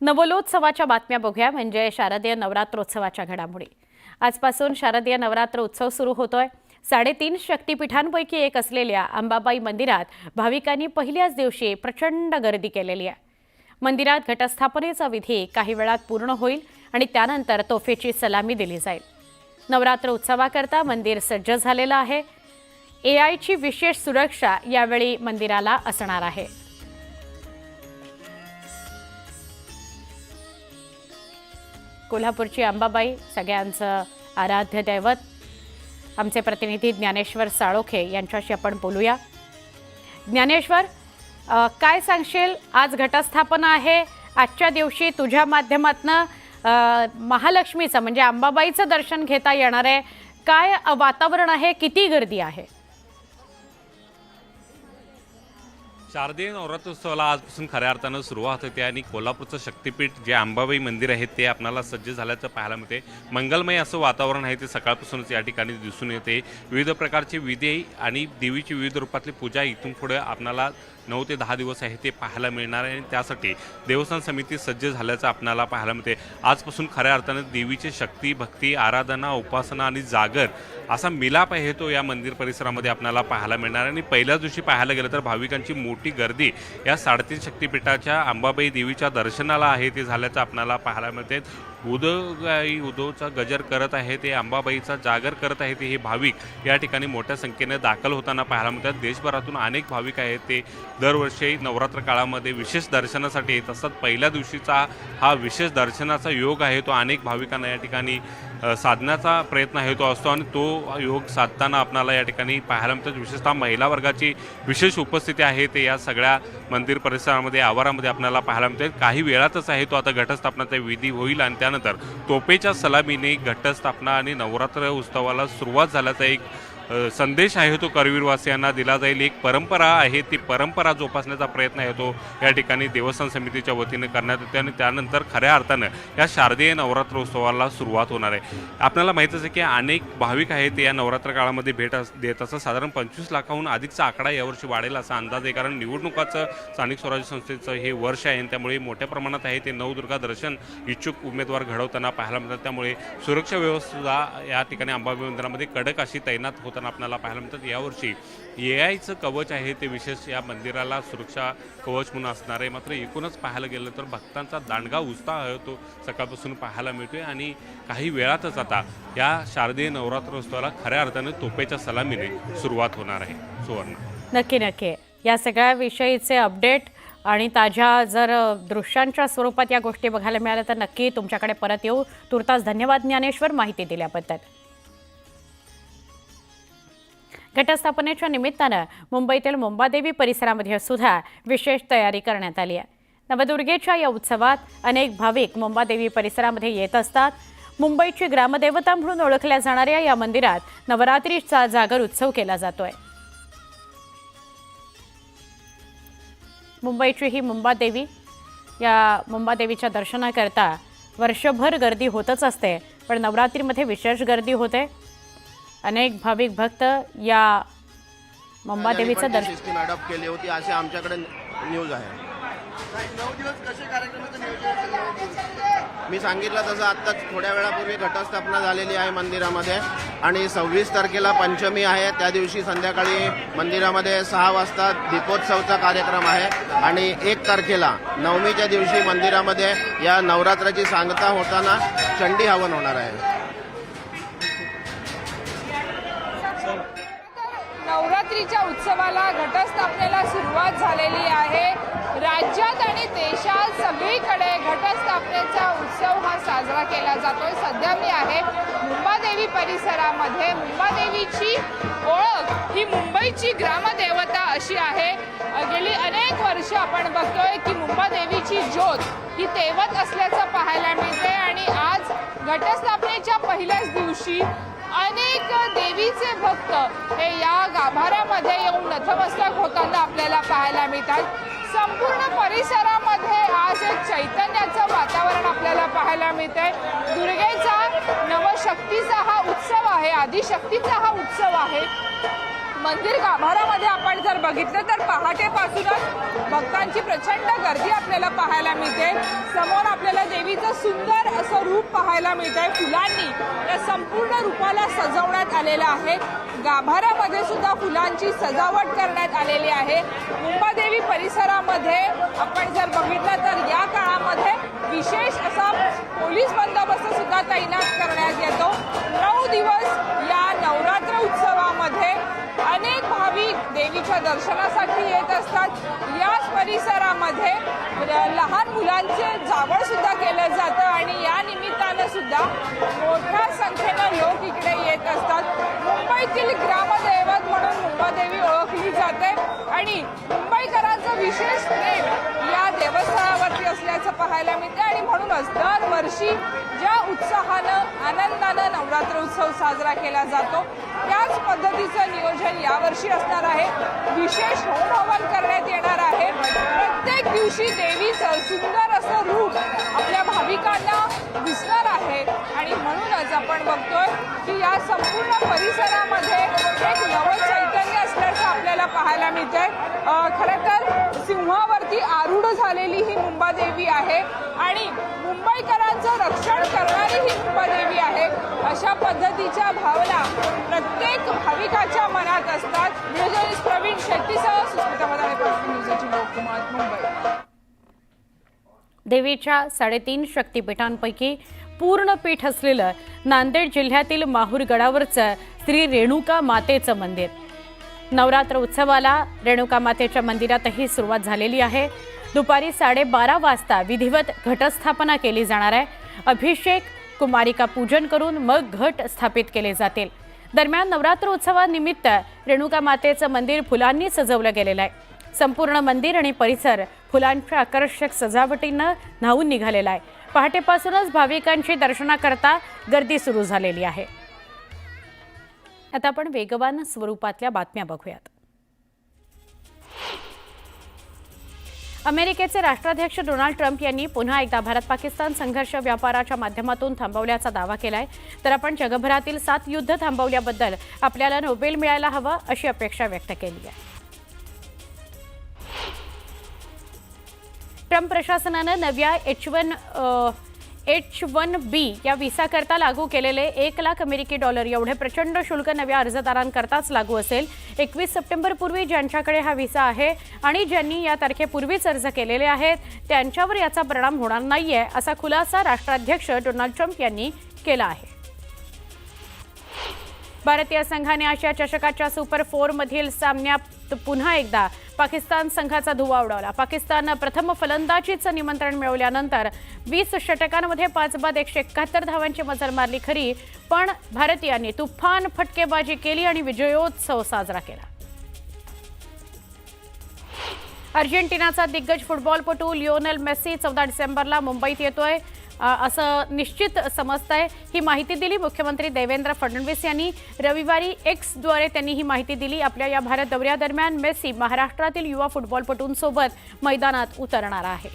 नवलोत्सवाच्या बातम्या बघूया, म्हणजे शारदीय नवरात्रोत्सवाच्या घडामोडी। आजपासून शारदीय नवरात्र उत्सव सुरू होतोय। 3.5 शक्तिपीठांपैकी एक असलेल्या अंबाबाई मंदिरात भाविकांनी पहिल्याच दिवशी प्रचंड गर्दी केलेली आहे। मंदिरात घटस्थापनेचा विधी काही वेळात पूर्ण होईल आणि त्यानंतर तोफेची सलामी दिली जाईल। नवरात्र उत्सवाकरता मंदिर सज्ज झालेलं आहे। एआयची विशेष सुरक्षा यावेळी मंदिराला असणार आहे। कोल्हापूरची अंबाबाई सगळ्यांचं आराध्य दैवत। आमचे प्रतिनिधी ज्ञानेश्वर साळोखे यांच्याशी आपण बोलूया। ज्ञानेश्वर, काय सांगशील? आज घटस्थापना आहे। आजच्या दिवशी तुझ्या माध्यमातनं महालक्ष्मीचं म्हणजे अंबाबाईचं दर्शन घेता येणार आहे। काय वातावरण आहे? किती गर्दी आहे? शारदीय नवरात्रोत्सवाला आजपासून खऱ्या अर्थानं सुरुवात होते आणि कोल्हापूरचं शक्तिपीठ जे अंबाबाई मंदिर आहे ते आपल्याला सज्ज झाल्याचं पाहायला मिळते। मंगलमय असं वातावरण आहे ते सकाळपासूनच या ठिकाणी दिसून येते। विविध प्रकारचे विधी आणि देवीची विविध रूपातली पूजा इथून पुढे आपल्याला 9 ते 10 दिवस आहे ते पाहायला मिळणार आहे आणि त्यासाठी देवस्थान समिती सज्ज झाल्याचं आपल्याला पाहायला मिळते। आजपासून खऱ्या अर्थानं देवीची शक्ती, भक्ती, आराधना, उपासना आणि जागर असा मिलाप आहे तो या मंदिर परिसरामध्ये आपल्याला पाहायला मिळणार आहे। आणि पहिल्याच दिवशी पाहायला गेलं तर भाविकांची मोठी गर्दी या 3.5 शक्तिपीठाच्या अंबाबाई देवीच्या दर्शनाला आहे ते झाल्याचं आपल्याला पाहायला मिळते। उदोचा गजर करत आहे ते, अंबाबाईचा जागर करत आहे ते हे भाविक या ठिकाणी मोठ्या संख्येने दाखल होताना पाहायला मिळतात। देशभरातून अनेक भाविक आहेत ते दरवर्षी नवरात्र काळामध्ये विशेष दर्शनासाठी येत असतात। पहिल्या दिवशीचा हा विशेष दर्शनाचा योग आहे तो अनेक भाविकांना या ठिकाणी साधण्याचा प्रयत्न आहे तो असतो आणि तो योग साधताना आपल्याला या ठिकाणी पाहायला मिळतात। विशेषतः महिला वर्गाची विशेष उपस्थिती आहे ते या सगळ्या मंदिर परिसरामध्ये आवारामध्ये आपल्याला पाहायला मिळते। काही वेळातच आहे तो आता घटस्थापनाचा विधी होईल आणि त्यानंतर तोपेच्या सलामीने घटस्थापना आणि नवरात्र उत्सवाला सुरुवात झाल्याचा एक संदेश आहे तो करवीरवासियांना दिला जाईल। एक परंपरा आहे ती परंपरा जोपासण्याचा प्रयत्न आहे तो या ठिकाणी देवस्थान समितीच्या वतीने करण्यात येते आणि त्यानंतर खऱ्या अर्थानं या शारदीय नवरात्रोत्सवाला सुरुवात होणार आहे। आपल्याला माहीतच आहे की अनेक भाविक आहेत या नवरात्र काळामध्ये भेट देत असतात। साधारण 25 लाखाहून अधिकचा आकडा यावर्षी वाढेल असा अंदाज आहे, कारण निवडणुकाचं स्थानिक स्वराज्य संस्थेचं हे वर्ष आहे आणि त्यामुळे मोठ्या प्रमाणात आहे ते नवदुर्गा दर्शन इच्छुक उमेदवार घडवताना पाहायला मिळतात। त्यामुळे सुरक्षा व्यवस्था या ठिकाणी अंबाबाई मंदिरामध्ये कडक अशी तैनात होताना आपल्याला पाहायला मिळतात। यावर्षी एआयचं कवच आहे ते विशेष या मंदिराला सुरक्षा कवच म्हणून असणार आहे। मात्र एकूणच पाहायला गेलं तर भक्तांचा दांडगा उत्साह आहे तो सकाळपासून पाहायला मिळतोय आणि काही वेळातच आता या शारदीय नवरात्रोत्सवाला खऱ्या अर्थाने तोपेच्या सलामीने सुरुवात होणार आहे। सुवर्ण, नक्की या सगळ्या विषयीचे अपडेट आणि ताज्या जर दृश्यांच्या स्वरूपात या गोष्टी बघायला मिळाल्या तर नक्की तुमच्याकडे परत येऊ। तुर्तास धन्यवाद ज्ञानेश्वर माहिती दिल्याबद्दल। घटस्थापनेच्या निमित्तानं मुंबईतील मुंबादेवी परिसरामध्ये सुद्धा विशेष तयारी करण्यात आली आहे। नवदुर्गेच्या या उत्सवात अनेक भाविक मुंबादेवी परिसरामध्ये येत असतात। मुंबईची ग्रामदेवता म्हणून ओळखल्या जाणाऱ्या या मंदिरात नवरात्रीचा जागर उत्सव केला जातोय। मुंबईची ही मुंबादेवी, या मुंबादेवीच्या दर्शनाकरता वर्षभर गर्दी होतच असते, पण नवरात्रीमध्ये विशेष गर्दी होते। अनेक भाविक भक्त या मुंबादेवीचं दर्शन सिस्टीम अडॉप्ट केली होती असे आमच्याकडे न्यूज आहे। 9 दिवस कसे कार्यक्रमाचं नियोजन? मी सांगितलं तसं आत्ताच थोड्या वेळापूर्वी घटस्थापना झालेली आहे मंदिरामध्ये आणि 26 तारखेला पंचमी आहे। त्या दिवशी संध्याकाळी मंदिरामध्ये 6 वाजता दीपोत्सवचा कार्यक्रम आहे आणि 1 तारखेला नवमीच्या दिवशी मंदिरामध्ये या नवरात्राची सांगता होताना चंडी हवन होणार आहे। नवरात्रीच्या उत्सवाला घटस्थापनेला सुरुवात झालेली आहे। राज्यात आणि देशात सगळीकडे घटस्थापनेचा उत्सव हा साजरा केला जातोय। सध्या मी आहे मुंबादेवी परिसरामध्ये। मुंबादेवीची ओळख ही मुंबईची ग्रामदेवता अशी आहे। गेली अनेक वर्ष आपण बघतोय की मुंबादेवीची ज्योत ही तेवत असल्याचं पाहायला मिळते आणि आज घटस्थापनेच्या पहिल्याच दिवशी अनेक देवीचे भक्त हे या गाभाऱ्यामध्ये येऊन नतमस्तक होताना आपल्याला पाहायला मिळतात। संपूर्ण परिसरामध्ये आज एक चैतन्याचं वातावरण आपल्याला पाहायला मिळतंय। दुर्गेचा नवशक्तीचा हा उत्सव आहे, आदिशक्तीचा हा उत्सव आहे। मंदिर गाभाऱ्यामध्ये आपण जर बघितलं तर पहाटेपासूनच भक्तांची प्रचंड गर्दी आपल्याला पाहायला मिळते। समोर असं सुंदर असं रूप पाहायला मिळतंय. फुलांनी या संपूर्ण रूपाला सजवण्यात आलेलं आहे. गाभाऱ्यामध्ये सुद्धा फुलांची सजावट करण्यात आलेली आहे. मुंबादेवी परिसरामध्ये आपण जर बघितलं तर या काळामध्ये विशेष असा पोलीस बंदोबस्त सुद्धा तैनात करण्यात येतो. 9 दिवस या नवरात्र उत्सवामध्ये अनेक भाविक देवीच्या दर्शनासाठी येत असतात. याच परिसरामध्ये लहान मुलांचे जावळ सुद्धा केलं जातं आणि या निमित्तानं सुद्धा मोठ्या संख्येनं लोक इकडे येत असतात. मुंबईतील ग्रामदैवत म्हणून मुंबादेवी ओळखली जाते आणि मुंबईकरांचं विशेष प्रेम या देवस्थानावरती असल्याचं पाहायला मिळते आणि म्हणूनच दरवर्षी ज्या उत्साहानं आनंदानं नवरात्र उत्सव साजरा केला जातो त्याच पद्धतीचं नियोजन यावर्षी असणार आहे. विशेष होम हवन करण्यात येणार आहे. प्रत्येक दिवशी देवीचं सुंदर असं रूप आपल्या भाविकांना दिसणार आहे आणि म्हणूनच आपण बघतोय की या संपूर्ण परिसरामध्ये एक नवं चैतन्य असल्याचं आपल्याला पाहायला मिळतंय. खरं तर सिंहावरती आरूढ झालेली ही मुंबादेवी आहे आणि मुंबईकरांचं रक्षण करणारी ही मुंबादेवी आहे. अशा पद्धतीच्या भावना प्रत्येक भाविकाच्या मनात असतात. व्हिडिओ प्रवीण शेट्टीसह सुस्मिता मदाने, न्यूजची लोकमत, मुंबई. देवीच्या 3.5 शक्तिपीठांपैकी पूर्ण पीठ असलेलं नांदेड जिल्ह्यातील माहूर गडावरचं श्री रेणुका मातेचं मंदिर. नवरात्र उत्सवाला रेणुका मातेच्या मंदिरातही सुरुवात झालेली आहे. दुपारी 12:30 वाजता विधिवत घटस्थापना केली जाणार आहे. अभिषेक, कुमारिका पूजन करून मग घट स्थापित केले जातील. दरम्यान नवरात्र उत्सवानिमित्त रेणुका मातेचं मंदिर फुलांनी सजवलं गेलेलं आहे. संपूर्ण मंदिर आणि परिसर फुलांच्या आकर्षक सजावटीनं न्हावून निघालेला आहे. पहाटेपासूनच भाविकांची दर्शनाकरता गर्दी सुरू झालेली आहे. आता आपण वेगवान स्वरूपातल्या बातम्या बघूयात. अमेरिकेचे राष्ट्राध्यक्ष डोनाल्ड ट्रम्प यांनी पुन्हा एकदा भारत-पाकिस्तान संघर्ष व्यापाराच्या माध्यमातून थांबवल्याचा दावा केलाय. तर आपण जगभरातील 7 युद्ध थांबवल्याबद्दल आपल्याला नोबेल मिळायला हवा अशी अपेक्षा व्यक्त केली आहे. ट्रम्प प्रशासनानं नव्या H-1B या व्हिसाकरता लागू केलेले $1,00,000 अमेरिकी एवढे प्रचंड शुल्क नव्या अर्जदारांकरताच लागू असेल. 21 सप्टेंबरपूर्वी ज्यांच्याकडे हा व्हिसा आहे आणि ज्यांनी या तारखेपूर्वीच अर्ज केलेले आहेत त्यांच्यावर याचा परिणाम होणार नाहीये असा खुलासा राष्ट्राध्यक्ष डोनाल्ड ट्रम्प यांनी केला आहे. भारतीय संघाने आशिया चषकाच्या सुपर 4 मधील सामन्यात पुन्हा एकदा पाकिस्तान संघाचा धुव्वा उडवला. पाकिस्तान प्रथम फलंदाजीचं निमंत्रण मिळवल्यानंतर 20 षटकांमध्ये 5 बाद 171 धावांची मजल मारली खरी, पण भारतीयांनी तुफान फटकेबाजी केली आणि विजयोत्सव साजरा केला. अर्जेंटिनाचा दिग्गज फुटबॉलपटू लिओनेल मेस्सी 14 डिसेंबरला मुंबईत येतोय असं निश्चित समजतंय. ही माहिती दिली मुख्यमंत्री देवेंद्र फडणवीस यांनी रविवारी एक्सद्वारे. त्यांनी ही माहिती दिली. आपल्या या भारत दौऱ्यादरम्यान मेस्सी महाराष्ट्रातील युवा फुटबॉलपटूंसोबत मैदानात उतरणार आहे.